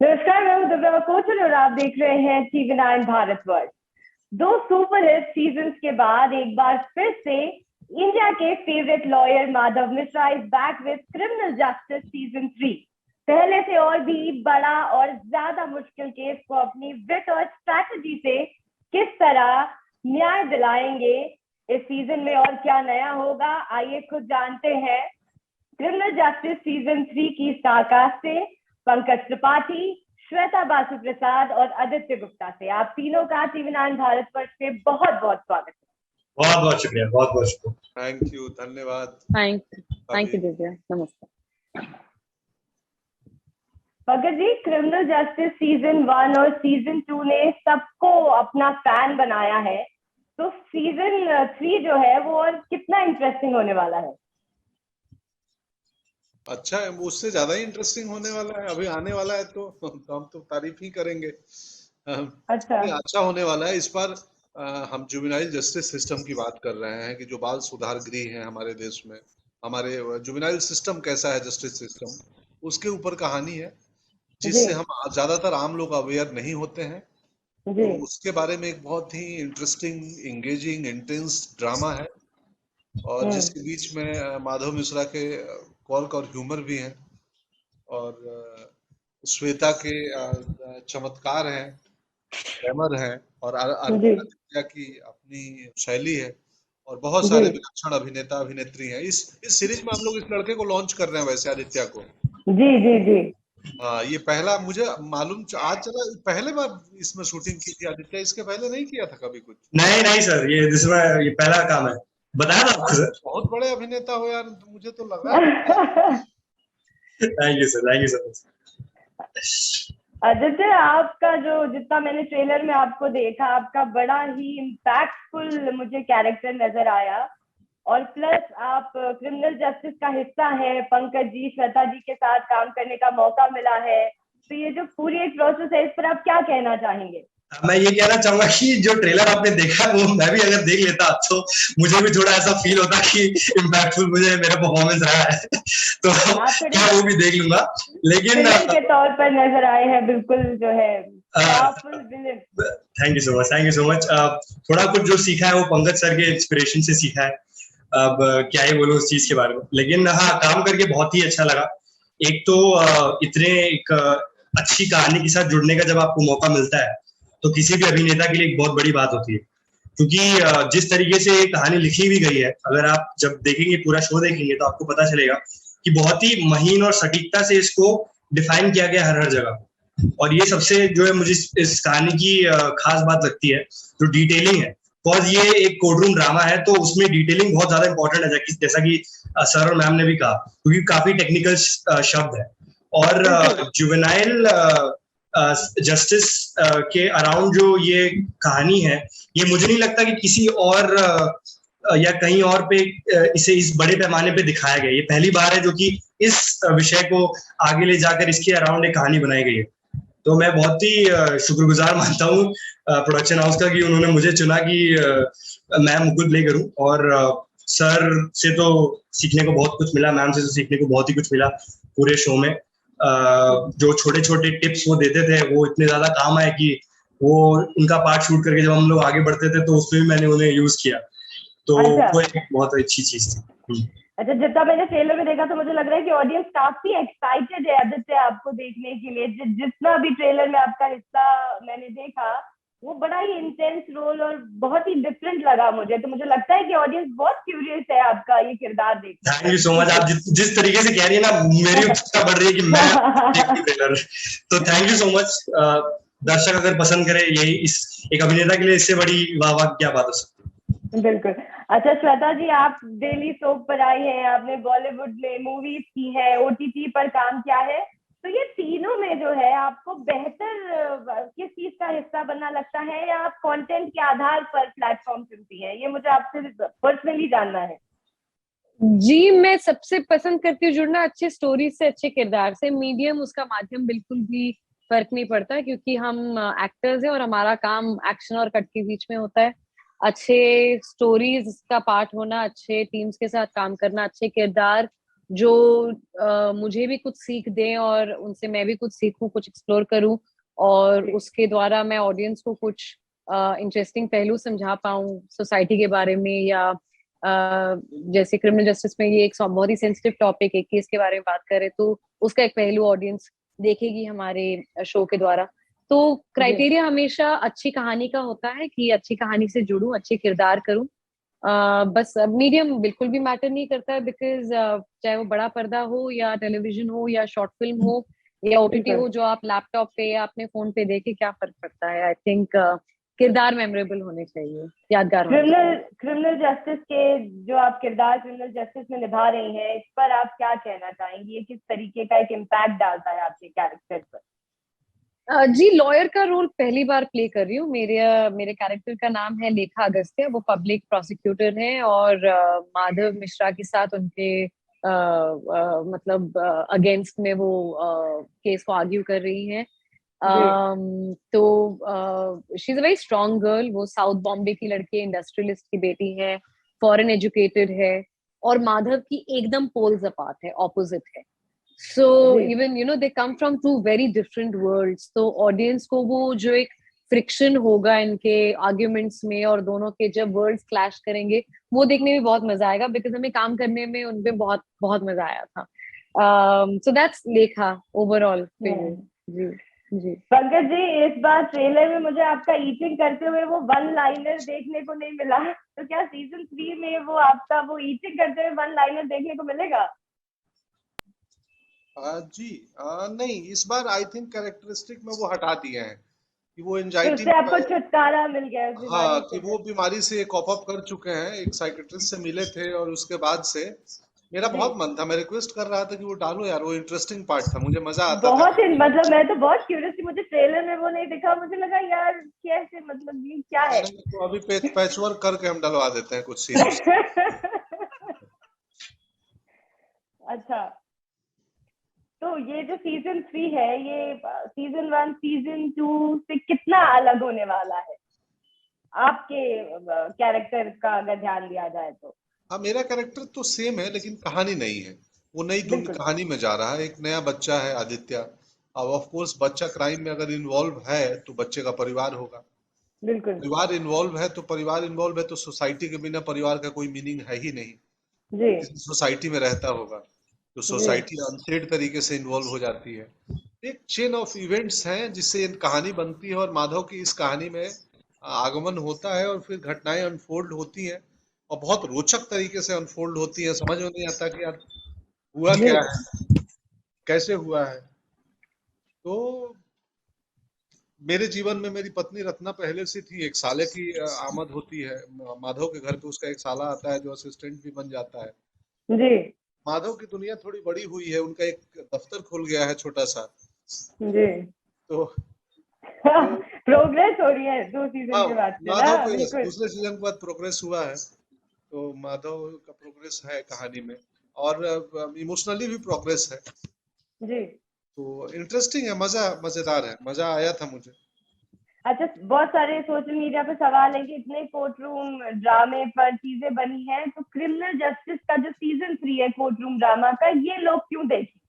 नमस्कार, मैं हूं दिव्या कोचल और आप देख रहे हैं TV9 भारतवर्ष। दो सुपरहिट सीजन्स के बाद एक बार फिर से इंडिया के favourite lawyer Madhav Mishra is back with criminal justice season 3। पहले से और भी बड़ा और ज्यादा मुश्किल केस को अपनी विट और स्ट्रैटेजी से किस तरह न्याय दिलाएंगे इस सीजन में और क्या नया होगा, आइए खुद जानते हैं। क्रिमिनल जस्टिस सीजन 3 की स्टारकास्ट से पंकज त्रिपाठी, श्वेता बासु प्रसाद और आदित्य गुप्ता से आप तीनों का TV9 भारतवर्ष पे बहुत बहुत स्वागत है। बहुत बहुत शुक्रिया, बहुत बहुत शुक्रिया। थैंक यू, धन्यवाद। थैंक यू दिव्या, नमस्कार। Pankaj ji, criminal justice season 1 और सीजन 2 ने सबको अपना फैन बनाया है, तो सीजन 3 जो है वो और कितना इंटरेस्टिंग होने वाला है? अच्छा है, उससे ज्यादा ही इंटरेस्टिंग होने वाला है, अभी आने वाला है तो हम तो तारीफ ही करेंगे। अच्छा होने वाला है। इस बार हम जुवेनाइल जस्टिस सिस्टम की बात कर रहे हैं कि जो बाल सुधार गृह है हमारे देश में, हमारे जुवेनाइल सिस्टम कैसा है, जस्टिस सिस्टम, उसके ऊपर कहानी है जिससे हम ज्यादातर आम लोग अवेयर नहीं होते हैं। तो उसके बारे में एक बहुत ही इंटरेस्टिंग, एंगेजिंग, इंटेंस ड्रामा है और जिसके बीच में माधव मिश्रा के कॉर्क और ह्यूमर भी हैं और श्वेता के चमत्कार हैं, ग्लैमर है और आदित्य की अपनी शैली है और बहुत सारे विलक्षण अभिनेता अभिनेत्री हैं। इस सीरीज में हम लोग इस लड़के को लॉन्च कर रहे हैं, वैसे आदित्य को। जी जी जी। हाँ, ये पहला मुझे मालूम आज चला, पहले बार इसमें शूटिंग की थी आदित्य, इसके पहले नहीं किया था कभी कुछ? नहीं सर, ये पहला काम है। बताया था आपको सर? बहुत बड़े अभिनेता हो यार, मुझे तो लगा। Thank you sir. आदित्य, आपका जो जितना मैंने ट्रेलर में आपको देखा, आपका बड़ा ही इम्पैक्टफुल मुझे कैरेक्टर नजर आया और प्लस आप क्रिमिनल जस्टिस का हिस्सा है। पंकज जी, श्वेता जी के साथ काम करने का मौका मिला है, तो ये जो पूरी एक प्रोसेस है, इस पर आप क्या कहना चाहेंगे? मैं ये कहना चाहूंगा कि जो ट्रेलर आपने देखा वो मैं भी अगर देख लेता तो मुझे भी थोड़ा ऐसा फील होता कि इम्पैक्टफुल मुझे मेरा परफॉर्मेंस रहा है, तो क्या वो भी देख लूंगा। लेकिन के तौर पर नजर आए हैं बिल्कुल, जो है थैंक यू सो मच। थोड़ा कुछ जो सीखा है वो पंकज सर के इंस्पिरेशन से सीखा है। अब क्या ही बोलूं उस चीज के बारे में, लेकिन हाँ, काम करके बहुत ही अच्छा लगा। एक तो इतने एक अच्छी कहानी के साथ जुड़ने का जब आपको मौका मिलता है तो किसी भी अभिनेता के लिए एक बहुत बड़ी बात होती है, क्योंकि जिस तरीके से कहानी लिखी भी गई है, अगर आप जब देखेंगे, पूरा शो देखेंगे, तो आपको पता चलेगा कि बहुत ही महीन और सटीकता से इसको डिफाइन किया गया हर जगह। और ये सबसे जो है मुझे इस कहानी की खास बात लगती है, जो डिटेलिंग है। बिकॉज ये एक कोर्टरूम ड्रामा है, तो उसमें डिटेलिंग बहुत ज्यादा इंपॉर्टेंट है, जैसा कि सर और मैम ने भी कहा, क्योंकि काफी टेक्निकल शब्द है। और जुवेनाइल जस्टिस के अराउंड जो ये कहानी है, ये मुझे नहीं लगता कि किसी और या कहीं और पे इसे इस बड़े पैमाने पे दिखाया गया। ये पहली बार है जो कि इस विषय को आगे ले जाकर इसके अराउंड एक कहानी बनाई गई है। तो मैं बहुत ही शुक्रगुजार मानता हूँ प्रोडक्शन हाउस का कि उन्होंने मुझे चुना कि मैं मुकुल प्ले करूं। और सर से तो सीखने को बहुत कुछ मिला, मैम से तो सीखने को बहुत ही कुछ मिला पूरे शो में। जो छोटे छोटे टिप्स वो देते थे वो इतने ज्यादा काम आए कि वो उनका पार्ट शूट करके जब हम लोग आगे बढ़ते थे तो उसमें भी मैंने उन्हें यूज किया, तो वो एक बहुत अच्छी चीज थी। अच्छा, जितना मैंने ट्रेलर में देखा तो मुझे लग रहा है कि ऑडियंस काफी एक्साइटेड है आदित्य आपको देखने के लिए। जितना भी ट्रेलर में आपका हिस्सा मैंने देखा, वो बड़ा ही इंटेंस रोल और बहुत ही डिफरेंट लगा मुझे। तो मुझे लगता है कि ऑडियंस बहुत क्यूरियस है आपका ये किरदार देखने। Thank you so much. आप जिस तरीके से कह रही है ना, मेरी उत्सुकता बढ़ रही है कि मैं देखूं ट्रेलर। तो थैंक यू सो मच। दर्शक अगर पसंद करे, यही इस एक अभिनेता के लिए इससे बड़ी वाह क्या बात हो सकती है। बिल्कुल। अच्छा श्वेता जी, आप डेली सोप पर आई हैं, आपने बॉलीवुड में मूवीज की है, OTT पर काम किया है, तो ये तीनों में जो है आपको बेहतर किस चीज का हिस्सा बनना लगता है, या आप कंटेंट के आधार पर प्लेटफॉर्म चुनती हैं? ये मुझे आपसे पर्सनली जानना है। जी, मैं सबसे पसंद करती हूँ जुड़ना अच्छे स्टोरी से, अच्छे किरदार से। मीडियम उसका माध्यम बिल्कुल भी फर्क नहीं पड़ता, क्योंकि हम एक्टर्स हैं और हमारा काम एक्शन और कट के बीच में होता है। अच्छे स्टोरीज का पार्ट होना, अच्छे टीम्स के साथ काम करना, अच्छे किरदार जो मुझे भी कुछ सीख दें और उनसे मैं भी कुछ सीखूं, कुछ एक्सप्लोर करूं और उसके द्वारा मैं ऑडियंस को कुछ इंटरेस्टिंग पहलू समझा पाऊं सोसाइटी के बारे में, या जैसे क्रिमिनल जस्टिस में ये एक बहुत ही सेंसिटिव टॉपिक है, केस के बारे में बात करें तो उसका एक पहलू ऑडियंस देखेगी हमारे शो के द्वारा। तो क्राइटेरिया हमेशा अच्छी कहानी का होता है कि अच्छी कहानी से जुड़ूं, अच्छे किरदार करूं। बस मीडियम बिल्कुल भी मैटर नहीं करता है, बिकॉज चाहे वो बड़ा पर्दा हो या टेलीविजन हो या शॉर्ट फिल्म हो या ओटीटी हो जो आप लैपटॉप पे या अपने फोन पे देखे, क्या फर्क पड़ता है। आई थिंक किरदार मेमोरेबल होने चाहिए, यादगार होने चाहिए। क्रिमिनल जस्टिस के जो आप किरदार क्रिमिनल जस्टिस में निभा रही हैं, इस पर आप क्या कहना चाहेंगी? ये किस तरीके का एक इम्पैक्ट डालता है आपके कैरेक्टर पर? जी, लॉयर का रोल पहली बार प्ले कर रही हूँ। मेरे कैरेक्टर का नाम है लेखा अगस्त्य, वो पब्लिक प्रोसिक्यूटर हैं और माधव मिश्रा के साथ उनके मतलब अगेंस्ट में वो केस को आर्ग्यू कर रही हैं। तो she is a very strong girl. वो साउथ बॉम्बे की लड़की, इंडस्ट्रियलिस्ट की बेटी है, फॉरेन एजुकेटेड है और माधव की एकदम पोल्स अपार्ट है, ऑपोजिट है। So even they come from two very different worlds. तो ऑडियंस को वो जो एक फ्रिक्शन होगा इनके आर्ग्यूमेंट्स में और दोनों के जब वर्ड्स क्लैश करेंगे, वो देखने में बहुत मजा आएगा, बिकॉज हमें काम करने में उनपे बहुत बहुत मजा आया था। So that's लेखा ओवरऑल। जी जी पंकज जी, इस बार ट्रेलर में मुझे आपका ईटिंग करते हुए वो वन लाइनर देखने को नहीं मिला, तो क्या सीजन 3 में वो आपका वो ईटिंग करते हुए वन लाइनर देखने को मिलेगा? जी नहीं, इस बार आई थिंक कैरेक्टरिस्टिक में वो हटा दिए हैं कि वो एंजाइटी तो आपको छुटकारा मिल गया इस बीमारी हाँ, से। कि वो बीमारी से कॉप अप कर चुके हैं, एक साइकेट्रिस्ट से मिले थे और उसके बाद से मेरा बहुत मन था, मैं रिक्वेस्ट कर रहा था कि वो डालो यार, वो इंटरेस्टिंग पार्ट था, मुझे मजा आता था। बहुत ही मतलब मैं तो बहुत क्यूरियस थी, मुझे ट्रेलर में वो नहीं दिखा, मुझे लगा यार कैसे, मतलब ये क्या है? तो अभी पैचवर्क करके हम डलवा देते हैं कुछ सीन। अच्छा, तो ये जो सीजन 3 है, ये सीजन 1 सीजन 2 से कितना अलग होने वाला है आपके कैरेक्टर का, अगर ध्यान दिया जाए तो? हाँ, मेरा कैरेक्टर तो सेम है लेकिन कहानी नहीं है, वो नई कहानी में जा रहा है। एक नया बच्चा है आदित्य। अब ऑफ कोर्स बच्चा क्राइम में अगर इन्वॉल्व है तो बच्चे का परिवार होगा। बिल्कुल। परिवार इन्वॉल्व है तो सोसाइटी के बिना परिवार का कोई मीनिंग है ही नहीं। जी। किसी सोसाइटी में रहता होगा तो सोसाइटी अनसेड तरीके से इन्वॉल्व हो जाती है। एक चेन ऑफ इवेंट्स हैं जिससे कहानी बनती है और माधव की इस कहानी में आगमन होता है और फिर घटनाएं अनफोल्ड होती हैं और बहुत रोचक तरीके से अनफोल्ड होती है। समझ में नहीं आता कि यार हुआ क्या है, कैसे हुआ है। तो मेरे जीवन में मेरी पत्नी रत्ना पहले से थी, एक साले की आमद होती है माधव के घर पे, उसका एक साला आता है जो असिस्टेंट भी बन जाता है। जी। माधव की दुनिया थोड़ी बड़ी हुई है, उनका एक दफ्तर खुल गया है छोटा सा। जी। तो प्रोग्रेस हो रही है 2 सीजन के बाद से ना? माधव दूसरे सीजन के बाद प्रोग्रेस हुआ है, तो माधव का प्रोग्रेस है कहानी में और इमोशनली भी प्रोग्रेस है। जी। तो इंटरेस्टिंग है, मजेदार है, मजा आया था मुझे। अच्छा, बहुत सारे सोशल मीडिया पे सवाल है कि इतने कोर्ट रूम ड्रामे पर चीजें बनी हैं, तो क्रिमिनल जस्टिस का जो सीजन 3 है कोर्ट रूम ड्रामा का, ये लोग क्यों देखें?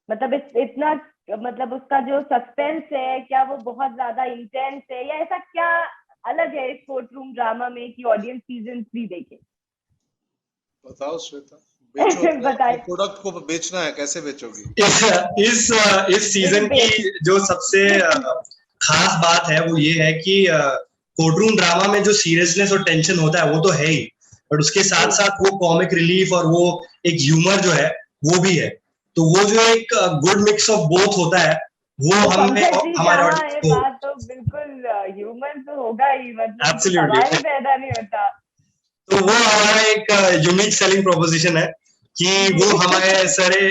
मतलब इतना, मतलब उसका जो सस्पेंस है, क्या वो बहुत ज्यादा इंटेंस है, या ऐसा क्या अलग है इस कोर्ट रूम ड्रामा में कि ऑडियंस सीजन 3 देखे? बताओ श्वेता, बताइए। प्रोडक्ट को बेचना है, कैसे बेचोगी? इस सीजन की जो सबसे खास बात है वो ये है कि कोर्ट रूम ड्रामा में जो सीरियसनेस और टेंशन होता है वो तो है ही, बट उसके साथ साथ वो कॉमिक रिलीफ और वो एक ह्यूमर जो है वो भी है। तो वो जो एक गुड मिक्स ऑफ बोथ होता है वो हमें हमारे ऑडियंस को, बात तो बिल्कुल ह्यूमर तो होगा ही, मतलब सवाल ही पैदा नहीं होता। तो वो हमारा एक यूनिक सेलिंग प्रोपोजिशन है कि वो हमारे सारे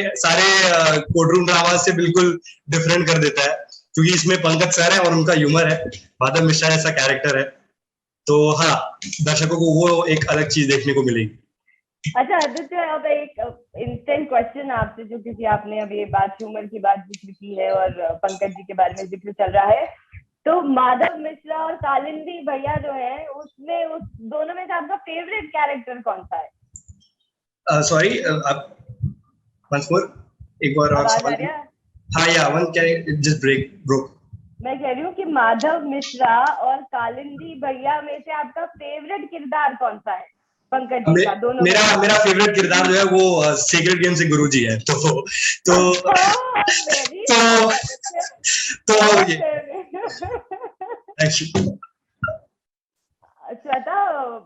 कोर्ट रूम ड्रामा से बिल्कुल डिफरेंट कर देता है, क्योंकि इसमें पंकज सर है और उनका ह्यूमर है, माधव मिश्रा जैसा कैरेक्टर है। तो हाँ, दर्शकों को वो एक अलग चीज देखने को मिलेगी। अच्छा आदित्य, अब एक इंस्टेंट क्वेश्चन आपसे, जो क्योंकि आपने अब ये बात ह्यूमर की बात जिक्र की है और पंकज जी के बारे में जिक्र चल रहा है, तो माधव मिश्रा और कालिंदी भैया जो है, उसमें उस दोनों में से आपका फेवरेट कैरेक्टर कौन सा है? सॉरी, once more, एक बार और आवाज आ सवाल। रहा है? हाँ या वन कैन जस्ट broke। मैं कह रही हूँ कि माधव मिश्रा और कालिंदी भैया में से आपका फेवरेट किरदार कौन सा है? पंकज जी का, दोनों में। मेरा फेवरेट किरदार जो है वो सीक्रेट गेम से गुरुजी है। वेरी तो ये श्वेता,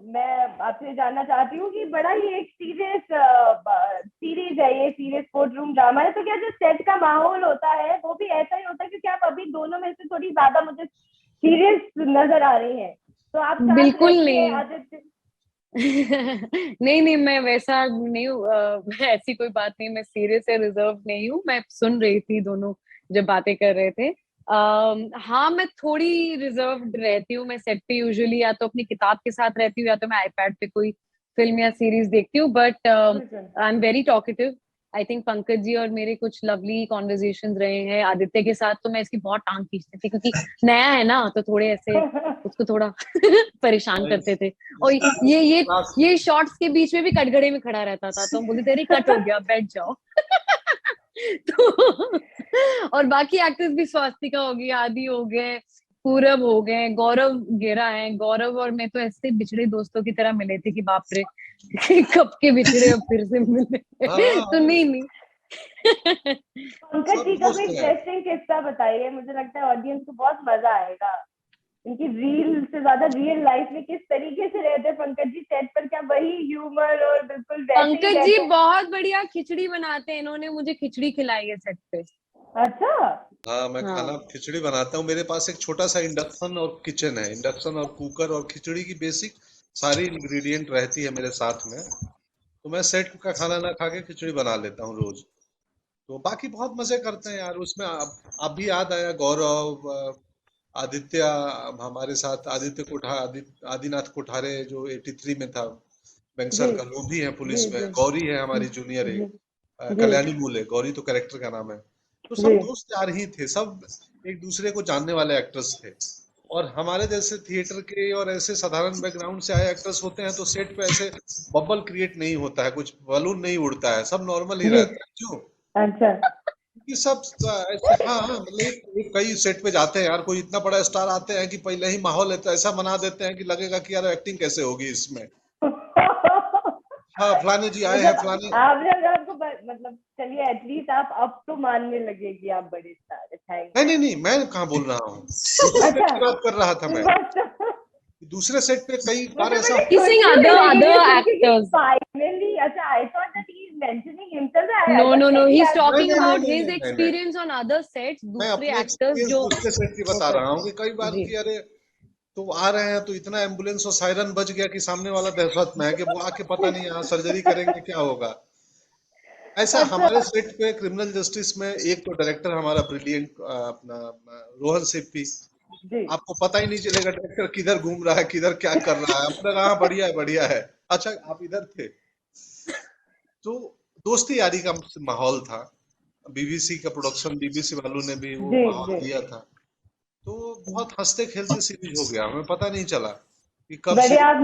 मैं आपसे जानना चाहती हूँ कि बड़ा ही एक सीरियस सीरीज है ये, सीरियस कोर्ट रूम ड्रामा है, तो क्या जो सेट का माहौल होता है वो भी ऐसा ही होता है? क्योंकि आप अभी दोनों में से थोड़ी ज्यादा मुझे सीरियस नजर आ रही हैं, तो आप बिल्कुल नहीं। आदित्य नहीं, मैं वैसा नहीं हूँ। ऐसी कोई बात नहीं, मैं सीरियस या रिजर्व नहीं हूँ। मैं सुन रही थी दोनों जब बातें कर रहे थे। हाँ, मैं थोड़ी रिजर्व्ड रहती हूँ। मैं सेट पे यूजुअली या तो अपनी किताब के साथ रहती हूँ या तो मैं आईपैड पे कोई फिल्म या सीरीज देखती हूँ, but I am very talkative. I think Pankaj ji और मेरे कुछ लवली कॉन्वर्जेशंस रहे हैं। आदित्य के साथ तो मैं इसकी बहुत टांग खींचती थी, क्योंकि नया है ना, तो थोड़े ऐसे उसको थोड़ा परेशान करते थे। और ये शॉर्ट्स के बीच में भी कटघरे में खड़ा रहता था, तो हम बोलते थे अरे कट हो गया, बैठ जाओ। तो और बाकी एक्टर्स भी, स्वास्तिका हो गई, आदि हो गए, पूरब हो गए, गौरव गेरा है। गौरव और मैं तो ऐसे बिछड़े दोस्तों की तरह मिले थे कि बाप रे, कब के बिछड़े अब फिर से मिले। तो नहीं। पंकज जी का कोई इंटरेस्टिंग किस्सा बताइए, मुझे लगता है ऑडियंस को बहुत मजा आएगा। इनकी रील से ज्यादा रियल लाइफ में किस तरीके से रहते हैं पंकज जी सेट पर? क्या वही ह्यूमर और बिल्कुल वैसे ही पंकज जी बहुत बढ़िया खिचड़ी बनाते हैं, इन्होंने मुझे खिचड़ी खिलाई है सेट पे। अच्छा। हाँ, मैं खाना खिचड़ी बनाता हूँ। मेरे पास एक छोटा सा इंडक्शन और किचन है, इंडक्शन और कुकर, और खिचड़ी की बेसिक सारी इंग्रेडिएंट रहती है मेरे साथ में। तो मैं सेट का खाना ना खा के खिचड़ी बना लेता हूँ रोज। तो बाकी बहुत मजे करते हैं यार उसमें। अब भी याद आया, गौरव, आदित्य, हमारे साथ आदित्य आदिनाथ कोठारे जो 83 में था, बैंक सर्कल, वो भी है पुलिस में। गौरी है हमारी जूनियर, एक कल्याणी मूले, गौरी तो कैरेक्टर का नाम है। तो सब दोस्त यार ही थे, सब एक दूसरे को जानने वाले एक्टर्स थे। और हमारे जैसे थिएटर के और ऐसे साधारण बैकग्राउंड से आए एक्टर्स होते हैं तो सेट पे ऐसे बबल क्रिएट नहीं होता है, कुछ बलून नहीं उड़ता है, सब नॉर्मल ही रहता है। क्यों? अच्छा। ये सब ऐसे, हाँ मतलब कई सेट पे जाते हैं यार, कोई इतना बड़ा स्टार आते हैं कि पहले ही माहौल है तो ऐसा बना देते हैं कि लगेगा कि यार एक्टिंग कैसे होगी इसमें। हाँ, फलाने जी आए हैं, फलाने। आपको मतलब चलिए एटलीस्ट आप अब तो मानने लगे कि आप बड़े स्टार हैं। नहीं, मैं कहाँ बोल रहा हूँ, दूसरे सेट की बात कर रहा था मैं। दूसरे सेट पे कई बार ऐसा finally, अच्छा, I thought that he is mentioning himself. No, he's talking about his experience on other sets. मैं अपने एक्सपीरियंस दूसरे सेट की बता रहा हूँ कि कई बार कि अरे तो आ रहे हैं तो इतना एम्बुलेंस और सायरन बज गया कि सामने वाला दहशत में है कि वो आके पता नहीं यहाँ सर्जरी करेंगे क्या होगा। ऐसा हमारे सेट पे क्रिमिनल जस्टिस में एक तो डायरेक्टर हमारा ब्रिलियंट, अपना रोहन सिप्पी, आपको पता ही नहीं चलेगा डायरेक्टर किधर घूम रहा है, किधर क्या कर रहा है। हमने कहा बढ़िया है। अच्छा, आप इधर थे। तो दोस्ती यारी का माहौल था। बीबीसी का प्रोडक्शन, बीबीसी वालों ने भी वो माहौल दिया था। तो बहुत हंसते खेलते सीरीज हो गया, हमें पता नहीं चला कि कब बढ़िया। आप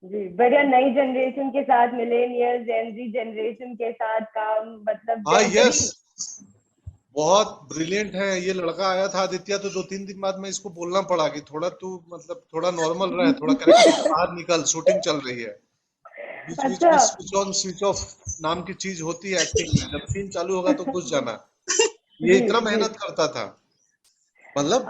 जी बढ़िया नई जनरेशन के साथ, मिलेनियल जेनजी जनरेशन के साथ काम, मतलब हाँ यस, बहुत ब्रिलियंट है ये लड़का। आया था आदित्य, तो 2-3 दिन बाद में इसको बोलना पड़ा कि थोड़ा तू मतलब थोड़ा नॉर्मल रहे, थोड़ा कैरेक्टर से बाहर निकल, शूटिंग चल रही है। बीच में स्विच ऑन स्विच ऑफ नाम की चीज होती है एक्टिंग में, जब सीन चालू होगा तो घुस जाना। ये इतना मेहनत करता था, मतलब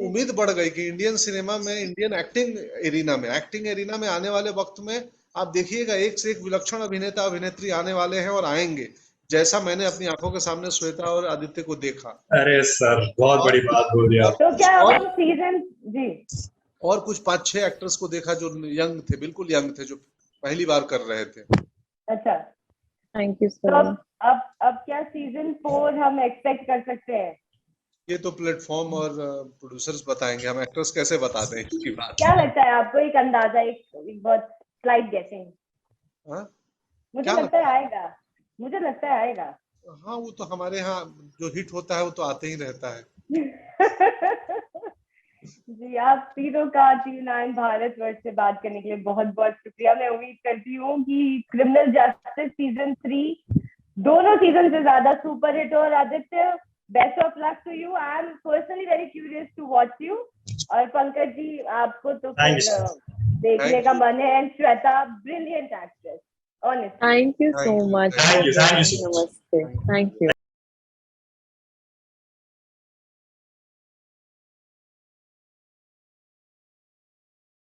उम्मीद बढ़ गई कि इंडियन सिनेमा में, इंडियन एक्टिंग एरिना में आने वाले वक्त में आप देखिएगा एक से एक विलक्षण अभिनेता अभिनेत्री आने वाले हैं और आएंगे, जैसा मैंने अपनी आंखों के सामने श्वेता और आदित्य को देखा। अरे सर, बहुत बड़ी बात बोल दिया। तो क्या हम सीजन जी और कुछ 5-6 एक्टर्स को देखा जो यंग थे, बिल्कुल यंग थे, जो पहली बार कर रहे थे। अच्छा, थैंक यू सर। सर। तो अब क्या सीजन 4 हम एक्सपेक्ट कर सकते हैं? ये तो प्लेटफॉर्म और प्रोड्यूसर्स बताएंगे, हम एक्टर्स कैसे बता दें इसकी बात। क्या लगता है आपको, एक अंदाजा, एक बहुत स्लाइट गेसिंग? मुझे लगता है आएगा। हाँ, वो तो हमारे यहाँ जो हिट होता है वो तो आते ही रहता है। जी, आप तीनों का TV9 भारतवर्ष से बात करने के लिए बहुत बहुत शुक्रिया। मैं उम्मीद करती हूँ कि क्रिमिनल जस्टिस सीजन 3 दोनों सीजन से ज्यादा सुपर हिट। और Aditya, best of luck to you. I am personally very curious to watch you. और पंकज जी, आपको तो देखने का मन है। And Shweta, brilliant actress, honestly. Thank you so much. Thank you so much. नमस्ते, थैंक यू।